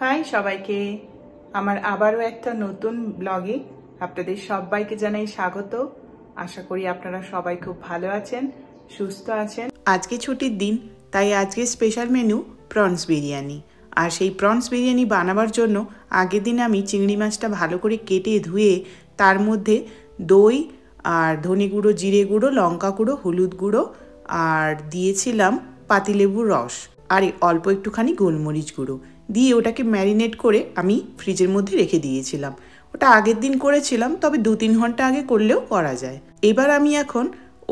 High সবাইকে, আমার আবারও একটা নতুন ব্লগে আপনাদের সবাইকে জানাই স্বাগত। আশা করি আপনারা সবাই খুব ভালো আছেন, সুস্থ আছেন। আজকে ছুটির দিন, তাই আজকে স্পেশাল মেনু প্রনস বিরিয়ানি। আর সেই প্রনস বিরিয়ানি বানাবার জন্য আগের দিন আমি চিংড়ি মাছটা ভালো করে কেটে ধুয়ে তার মধ্যে দই আর ধনে গুঁড়ো, জিরে গুঁড়ো, লঙ্কা গুঁড়ো, হলুদ গুঁড়ো আর দিয়েছিলাম পাতিলেবুর রস আর অল্প একটুখানি গোলমরিচ গুঁড়ো দিয়ে ওটাকে ম্যারিনেট করে আমি ফ্রিজের মধ্যে রেখে দিয়েছিলাম। ওটা আগের দিন করেছিলাম, তবে 2-3 ঘন্টা আগে করলেও করা যায়। এবার আমি এখন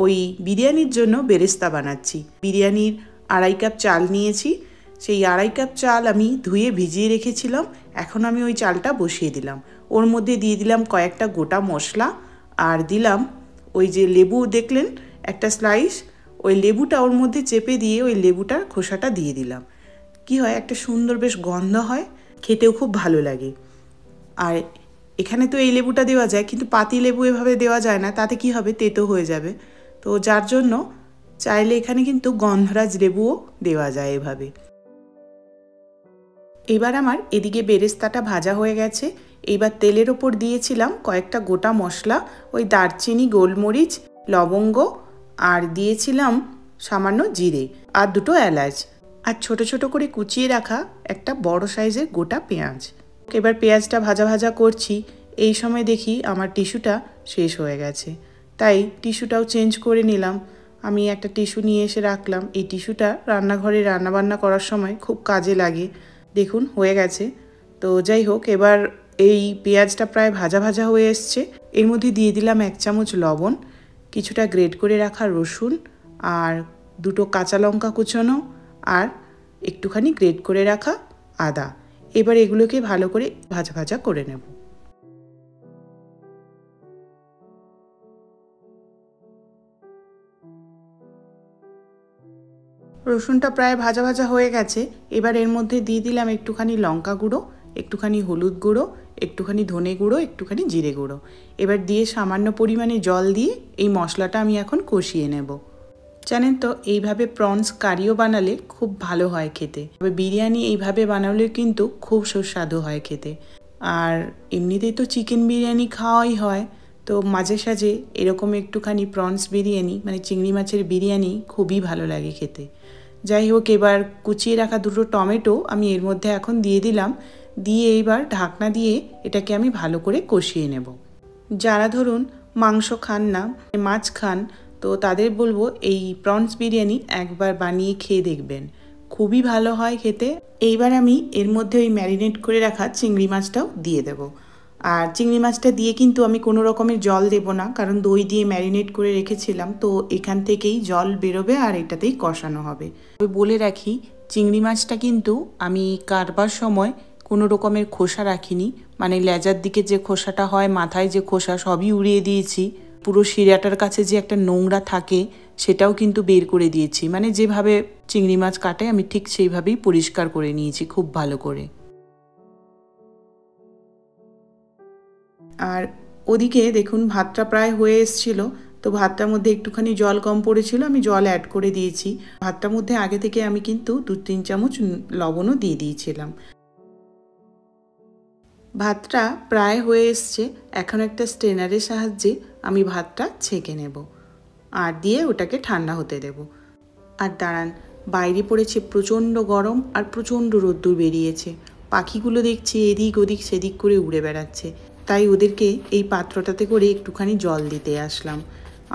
ওই বিরিয়ানির জন্য বেরেস্তা বানাচ্ছি। বিরিয়ানির 2.5 কাপ চাল নিয়েছি। সেই 2.5 কাপ চাল আমি ধুয়ে ভিজিয়ে রেখেছিলাম। এখন আমি ওই চালটা বসিয়ে দিলাম। ওর মধ্যে দিয়ে দিলাম কয়েকটা গোটা মশলা আর দিলাম ওই যে লেবু দেখলেন একটা স্লাইস, ওই লেবুটা ওর মধ্যে চেপে দিয়ে ওই লেবুটার খোসাটা দিয়ে দিলাম। কি হয়, একটা সুন্দর বেশ গন্ধ হয়, খেতেও খুব ভালো লাগে। আর এখানে তো এই লেবুটা দেওয়া যায়, কিন্তু পাতি লেবু এভাবে দেওয়া যায় না, তাতে কি হবে, তেতো হয়ে যাবে। তো যার জন্য চাইলে এখানে কিন্তু গন্ধরাজ লেবুও দেওয়া যায় এভাবে। এবার আমার এদিকে বেরেস্তাটা ভাজা হয়ে গেছে। এইবার তেলের ওপর দিয়েছিলাম কয়েকটা গোটা মশলা, ওই দারচিনি, গোলমরিচ, লবঙ্গ আর দিয়েছিলাম সামান্য জিরে আর 2টো এলাচ আর ছোট ছোট করে কুচিয়ে রাখা একটা বড় সাইজের গোটা পেঁয়াজ। এবার পেঁয়াজটা ভাজা ভাজা করছি, এই সময় দেখি আমার টিস্যুটা শেষ হয়ে গেছে, তাই টিস্যুটাও চেঞ্জ করে নিলাম। আমি একটা টিস্যু নিয়ে এসে রাখলাম। এই টিস্যুটা রান্নাঘরে রান্নাবান্না করার সময় খুব কাজে লাগে। দেখুন হয়ে গেছে। তো যাই হোক, এবার এই পেঁয়াজটা প্রায় ভাজা ভাজা হয়ে এসছে। এর মধ্যে দিয়ে দিলাম 1 চামচ লবণ, কিছুটা গ্রেট করে রাখা রসুন আর 2টো কাঁচা লঙ্কা কুচোনো আর একটুখানি গ্রেট করে রাখা আদা। এবার এগুলোকে ভালো করে ভাজা ভাজা করে নেব। রসুনটা প্রায় ভাজা ভাজা হয়ে গেছে। এবার এর মধ্যে দিয়ে দিলাম একটুখানি লঙ্কা গুঁড়ো, একটুখানি হলুদ গুঁড়ো, একটুখানি ধনে গুঁড়ো, একটুখানি জিরে গুঁড়ো। এবার দিয়ে সামান্য পরিমাণে জল দিয়ে এই মশলাটা আমি এখন কষিয়ে নেব। জানেন তো, এইভাবে প্রনস কারিও বানালে খুব ভালো হয় খেতে। তবে বিরিয়ানি এইভাবে বানালে কিন্তু খুব সুস্বাদু হয় খেতে। আর এমনিতেই তো চিকেন বিরিয়ানি খাওয়াই হয়, তো মাঝে সাঝে এরকম একটুখানি প্রনস বিরিয়ানি মানে চিংড়ি মাছের বিরিয়ানি খুবই ভালো লাগে খেতে। যাই হোক, এবার কুচিয়ে রাখা 2টো টমেটো আমি এর মধ্যে এখন দিয়ে দিলাম। দিয়ে এইবার ঢাকনা দিয়ে এটাকে আমি ভালো করে কষিয়ে নেব। যারা ধরুন মাংস খান না, মাছ খান, তো তাদের বলবো এই প্রনস বিরিয়ানি একবার বানিয়ে খেয়ে দেখবেন, খুবই ভালো হয় খেতে। এইবার আমি এর মধ্যে ওই ম্যারিনেট করে রাখা চিংড়ি মাছটাও দিয়ে দেব। আর চিংড়ি মাছটা দিয়ে কিন্তু আমি কোনো রকমের জল দেব না, কারণ দই দিয়ে ম্যারিনেট করে রেখেছিলাম, তো এখান থেকেই জল বেরোবে আর এটাতেই কষানো হবে। বলে রাখি, চিংড়ি মাছটা কিন্তু আমি কাটবার সময় কোনো রকমের খোসা রাখিনি, মানে লেজার দিকে যে খোসাটা হয়, মাথায় যে খোসা, সবই উড়িয়ে দিয়েছি। পুরো শিরাটার কাছে যে একটা নোংরা থাকে সেটাও কিন্তু বের করে দিয়েছি। মানে যেভাবে চিংড়ি মাছ কাটে আমি ঠিক সেইভাবেই পরিষ্কার করে নিয়েছি খুব ভালো করে। আর ওদিকে দেখুন ভাতটা প্রায় হয়ে এসছিল, তো ভাতটার মধ্যে একটুখানি জল কম পড়েছিল, আমি জল অ্যাড করে দিয়েছি। ভাতটার মধ্যে আগে থেকে আমি কিন্তু 2-3 চামচ লবণও দিয়ে দিয়েছিলাম। ভাতটা প্রায় হয়ে এসছে। এখন একটা স্ট্রেনারের সাহায্যে আমি ভাতটা ছেঁকে নেব আর দিয়ে ওটাকে ঠান্ডা হতে দেব। আর দাঁড়ান, বাইরে পড়েছে প্রচণ্ড গরম আর প্রচণ্ড রোদ্দুর বেরিয়েছে। পাখিগুলো দেখছি এদিক ওদিক সেদিক করে উড়ে বেড়াচ্ছে, তাই ওদেরকে এই পাত্রটাতে করে একটুখানি জল দিতে আসলাম।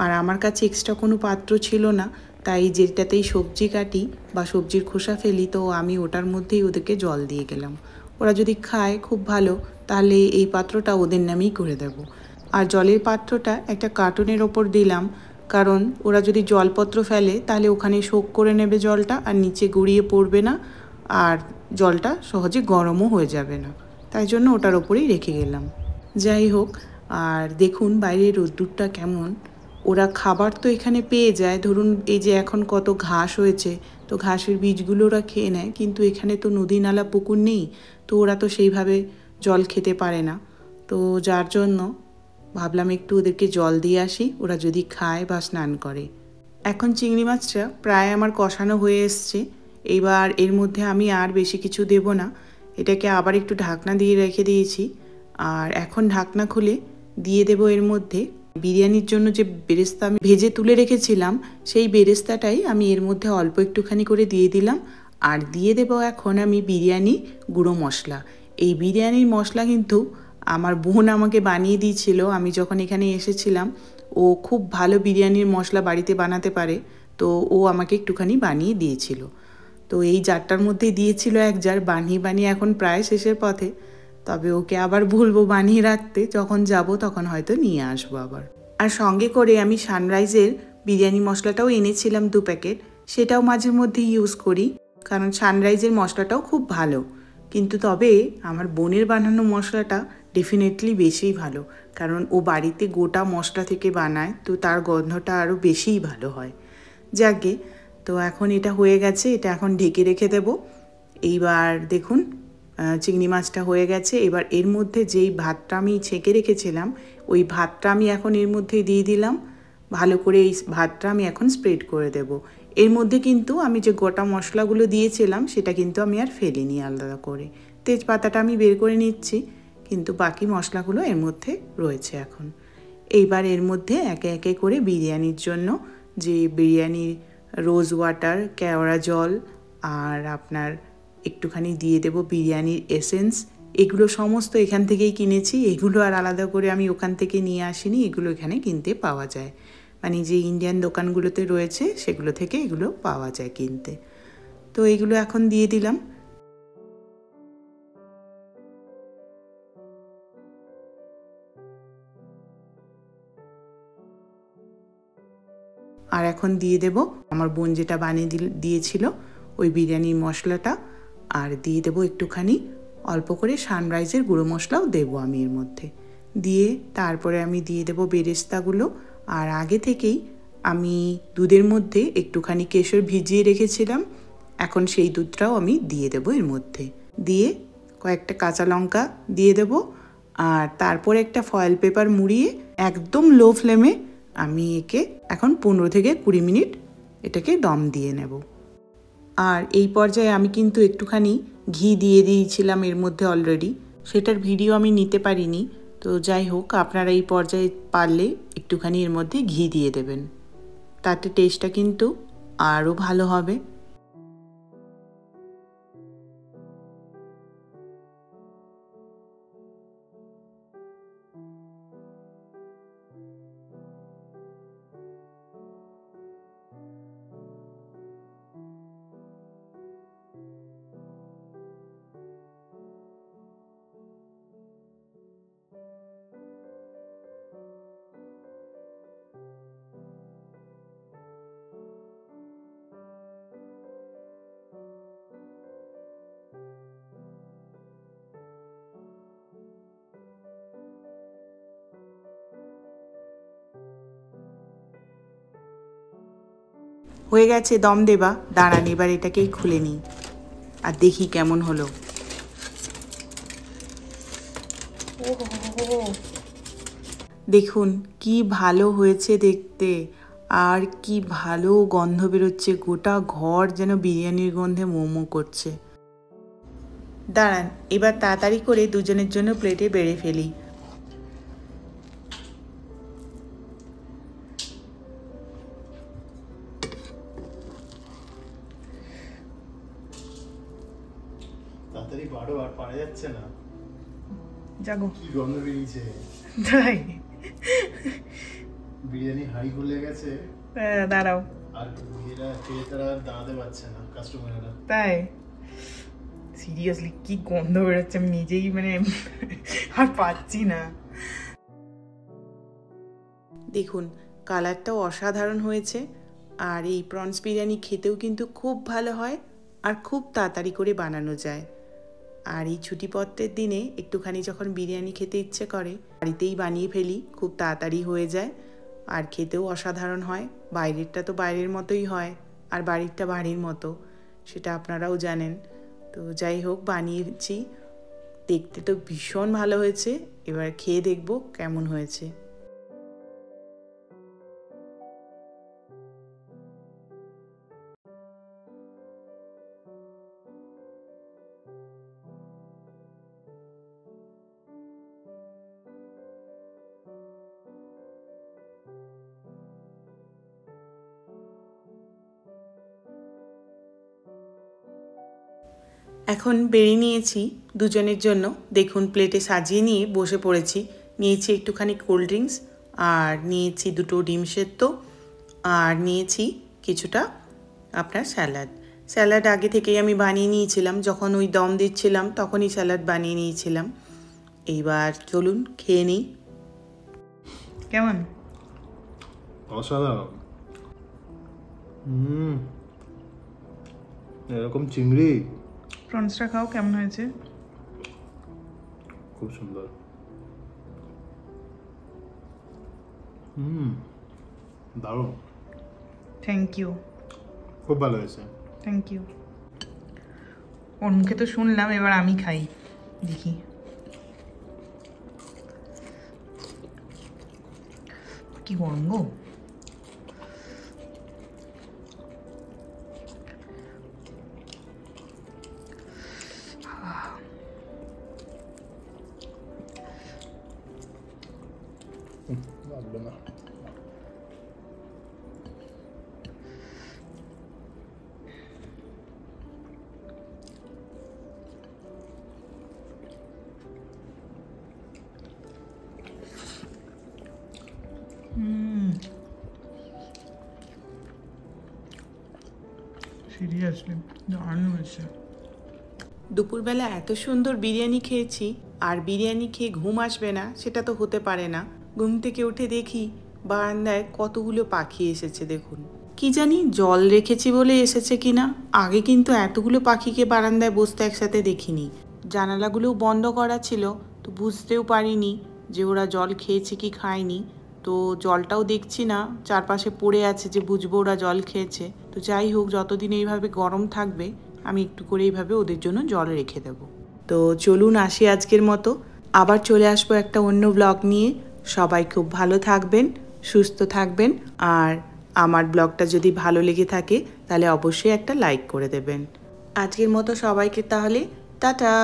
আর আমার কাছে এক্সট্রা কোনো পাত্র ছিল না, তাই যেটাতেই সবজি কাটি বা সবজির খোসা ফেলি, তো আমি ওটার মধ্যেই ওদেরকে জল দিয়ে গেলাম। ওরা যদি খায় খুব ভালো, তাহলে এই পাত্রটা ওদের নামেই করে দেব। আর জলের পাত্রটা একটা কার্টুনের ওপর দিলাম, কারণ ওরা যদি জলপত্র ফেলে তাহলে ওখানে শোক করে নেবে জলটা আর নিচে গড়িয়ে পড়বে না, আর জলটা সহজে গরমও হয়ে যাবে না, তাই জন্য ওটার ওপরেই রেখে গেলাম। যাই হোক, আর দেখুন বাইরের রোদ্দুরটা কেমন। ওরা খাবার তো এখানে পেয়ে যায়, ধরুন এই যে এখন কত ঘাস হয়েছে, তো ঘাসের বীজগুলো ওরা খেয়ে নেয়, কিন্তু এখানে তো নদী নালা পুকুর নেই, তো ওরা তো সেইভাবে জল খেতে পারে না। তো যার জন্য ভাবলাম একটু ওদেরকে জল দিয়ে আসি, ওরা যদি খায় বা স্নান করে। এখন চিংড়ি মাছটা প্রায় আমার কষানো হয়ে এসছে। এবার এর মধ্যে আমি আর বেশি কিছু দেব না, এটাকে আবার একটু ঢাকনা দিয়ে রেখে দিয়েছি। আর এখন ঢাকনা খুলে দিয়ে দেব এর মধ্যে বিরিয়ানির জন্য যে বেরেস্তা আমি ভেজে তুলে রেখেছিলাম, সেই বেরেস্তাটাই আমি এর মধ্যে অল্প একটুখানি করে দিয়ে দিলাম। আর দিয়ে দেব এখন আমি বিরিয়ানি গুঁড়ো মশলা। এই বিরিয়ানির মশলা কিন্তু আমার বোন আমাকে বানিয়ে দিয়েছিল। আমি যখন এখানে এসেছিলাম, ও খুব ভালো বিরিয়ানির মশলা বাড়িতে বানাতে পারে, তো ও আমাকে একটুখানি বানিয়ে দিয়েছিল। তো এই জারটার মধ্যেই দিয়েছিল এক জার, বানিয়ে বানিয়ে এখন প্রায় শেষের পথে। তবে ওকে আবার বলবো বানিয়ে রাখতে, যখন যাব তখন হয়তো নিয়ে আসবো আবার। আর সঙ্গে করে আমি সানরাইজের বিরিয়ানি মশলাটাও এনেছিলাম 2 প্যাকেট, সেটাও মাঝে মধ্যে ইউজ করি, কারণ সানরাইজের মশলাটাও খুব ভালো। কিন্তু তবে আমার বোনের বানানো মশলাটা ডেফিনেটলি বেশিই ভালো, কারণ ও বাড়িতে গোটা মশলা থেকে বানায়, তো তার গন্ধটা আরও বেশিই ভালো হয়। যাকে তো এখন এটা হয়ে গেছে, এটা এখন ঢেকে রেখে দেব। এইবার দেখুন চিংড়ি মাছটা হয়ে গেছে। এবার এর মধ্যে যেই ভাতটা আমি ছেঁকে রেখেছিলাম, ওই ভাতটা আমি এখন এর মধ্যে দিয়ে দিলাম। ভালো করে এই ভাতটা আমি এখন স্প্রেড করে দেব। এর মধ্যে কিন্তু আমি যে গোটা মশলাগুলো দিয়েছিলাম সেটা কিন্তু আমি আর ফেলিনি আলাদা করে। তেজপাতাটা আমি বের করে নিচ্ছি, কিন্তু বাকি মশলাগুলো এর মধ্যে রয়েছে এখন। এইবার এর মধ্যে একে একে করে বিরিয়ানির জন্য যে বিরিয়ানির রোজ ওয়াটার, কেওড়া জল, আর আপনার একটুখানি দিয়ে দেব বিরিয়ানির এসেন্স। এগুলো সমস্ত এখান থেকেই কিনেছি, এগুলো আর আলাদা করে আমি ওখান থেকে নিয়ে আসিনি, এগুলো এখানে কিনতে পাওয়া যায়। মানে যে ইন্ডিয়ান দোকানগুলোতে রয়েছে সেগুলো থেকে এগুলো পাওয়া যায় কিনতে। তো এগুলো এখন দিয়ে দিলাম। আর এখন দিয়ে দেব আমার বোন যেটা বানিয়ে দিয়েছিল ওই বিরিয়ানির মশলাটা, আর দিয়ে দেব একটুখানি অল্প করে সানরাইজের গুঁড়ো মশলাও দেবো আমি এর মধ্যে। দিয়ে তারপরে আমি দিয়ে দেব বেরেস্তাগুলো। আর আগে থেকেই আমি দুধের মধ্যে একটুখানি কেশর ভিজিয়ে রেখেছিলাম, এখন সেই দুধটাও আমি দিয়ে দেব এর মধ্যে। দিয়ে কয়েকটা কাঁচা লঙ্কা দিয়ে দেব, আর তারপরে একটা ফয়েল পেপার মুড়িয়ে একদম লো ফ্লেমে আমি একে এখন 15 থেকে 20 মিনিট এটাকে দম দিয়ে নেব। আর এই পর্যায়ে আমি কিন্তু একটুখানি ঘি দিয়ে দিয়েছিলাম এর মধ্যে অলরেডি, সেটার ভিডিও আমি নিতে পারিনি। তো যাই হোক, আপনারা এই পর্যায়ে পারলে একটুখানি এর মধ্যে ঘি দিয়ে দেবেন, তাতে টেস্টটা কিন্তু আরও ভালো হবে। হয়ে গেছে দম দেবা, দাঁড়ান এবার এটাকেই খুলে নিই আর দেখি কেমন হলো। দেখুন কি ভালো হয়েছে দেখতে, আর কি ভালো গন্ধ বেরোচ্ছে, গোটা ঘর যেন বিরিয়ানির গন্ধে মোমো করছে। দাঁড়ান এবার তাড়াতাড়ি করে দুজনের জন্য প্লেটে বেড়ে ফেলি। তাড়াতাড়ি বাড়ো, আর পারা যাচ্ছে না। জাগো, কি গন্ধ বেরিয়েছে! তাই বিরিয়ানি হাঁড়ি খুলে গেছে। দাঁড়াও, আর এরা ক্রেতারা আর দাঁড়াতে পারছে না, কাস্টমাররা। তাই সিরিয়াসলি কি গন্ধ বেরোচ্ছে, আমি নিজেই মানে আর পাচ্ছি না। দেখুন কালারটাও অসাধারণ হয়েছে, আর এই প্রনস বিরিয়ানি খেতেও কিন্তু খুব ভালো হয়, আর খুব তাড়াতাড়ি করে বানানো যায়। আর এই ছুটিপত্রের দিনে একটুখানি যখন বিরিয়ানি খেতে ইচ্ছে করে, বাড়িতেই বানিয়ে ফেলি, খুব তাড়াতাড়ি হয়ে যায়, আর খেতেও অসাধারণ হয়। বাইরেরটা তো বাইরের মতোই হয়, আর বাড়িরটা বাড়ির মতো, সেটা আপনারাও জানেন। তো যাই হোক, বানিয়েছি, দেখতে তো ভীষণ ভালো হয়েছে। এবার খেয়ে দেখব কেমন হয়েছে। এখন বেরিয়ে নিয়েছি দুজনের জন্য। দেখুন প্লেটে সাজিয়ে নিয়ে বসে পড়েছি। নিয়েছি একটুখানি কোল্ড ড্রিঙ্কস, আর নিয়েছি দুটো ডিম সেদ্ধ, আর নিয়েছি কিছুটা আপনার স্যালাড আগে থেকেই আমি বানিয়ে নিয়েছিলাম, যখন ওই দম দিচ্ছিলাম তখনই স্যালাড বানিয়ে নিয়েছিলাম। এইবার চলুন খেয়ে নিই। কেমন? অসাধারণ। এরকম চিংড়ি। প্রনসটা খাও, কেমন হয়েছে? খুব সুন্দর। দারুণ। Thank you. খুব ভালো হয়েছে। Thank you. ওর মুখে তো শুনলাম, এবার আমি খাই, দেখি। কি গরম গো। লাগবে না। সিরিয়াসলি দারুণ হয়েছে। দুপুরবেলা এত সুন্দর বিরিয়ানি খেয়েছি, আর বিরিয়ানি খেয়ে ঘুম আসবে না সেটা তো হতে পারে না। ঘুম থেকে উঠে দেখি বারান্দায় কতগুলো পাখি এসেছে। দেখুন, কি জানি জল রেখেছি বলে এসেছে কিনা। আগে কিন্তু এতগুলো পাখিকে বারান্দায় বসতে একসাথে দেখিনি। জানালাগুলোও বন্ধ করা ছিল, তো বুঝতেও পারিনি যে ওরা জল খেয়েছে কি খায়নি। তো জলটাও দেখছি না, চারপাশে পড়ে আছে যে বুঝবো ওরা জল খেয়েছে। তো যাই হোক, যতদিন এইভাবে গরম থাকবে আমি একটু করে এইভাবে ওদের জন্য জল রেখে দেব। তো চলুন আসি আজকের মতো, আবার চলে আসবো একটা অন্য ব্লগ নিয়ে। সবাই খুব ভালো থাকবেন, সুস্থ থাকবেন, আর আমার ব্লগটা যদি ভালো লেগে থাকে তাহলে অবশ্যই একটা লাইক করে দেবেন। আজকের মতো সবাইকে তাহলে টাটা।